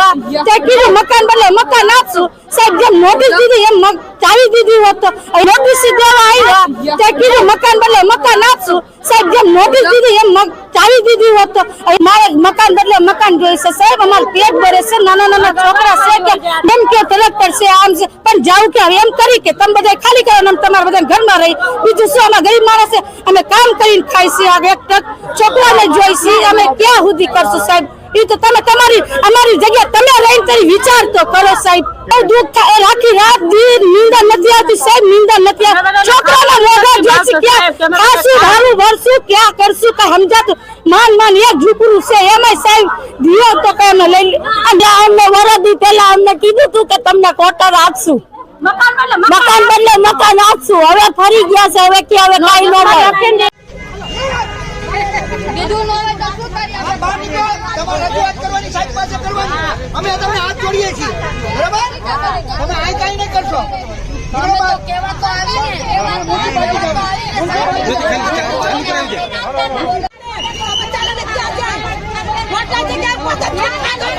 આવ્યા તે કીધું મકાન બદલે મકાન આપશું સાહેબ જેમ નોટિસ દીધી એમ ચાવી દીધી હોત તો નોટિસ દેવા આવ્યા તે કીધું મકાન બદલે મકાન આપશું સાહેબ જેમ નોટિસ દીધી એમ ચાવી દીધી હોત તો મારે મકાન બદલે મકાન જોઈશે સાહેબ અમારે પેટ ભરે છે નાના છોકરા છે કે એમ કે તરત પડશે આમ છે પણ જાવ કે એમ કરી કે તમે બધા ખાલી કરો ને તમારે બધા ઘરમાં રહી બીજું શું અમે ગરીબ માણસ છે અમે કામ કરીને ખાઈ છીએ આ એક છોકરાને જોઈશે અમે ક્યાં સુધી કરશું સાહેબ એ તો તમે તમારી અમારી જગ્યા તમે રહીને કરી વિચાર તો કરો સાહેબ બહુ દુઃખ થાય રાખી રાત દી નીંદર નથી આવતી સાહેબ નીંદર નથી આવતી છોકરાના મોઢા જોઈશે ક્યાં ખાશું ધારું ભરશું ક્યાં કરશું કઈ સમજાતું માન એક ઝૂપડું છે એમાં સાહેબ દિયો તો કઈ અમે લઈ અને અમને વરદી પહેલા અમને કીધું તું કે તમને કોટર આપશું મકાન બદલે મકાન આપશું હવે ફરી ગયા છે હવે કે હવે કઈ ન મળે અમે તમને હાથ જોડીએ છીએ બરાબર તમે આ કઈ નહીં કરશો જગ્યા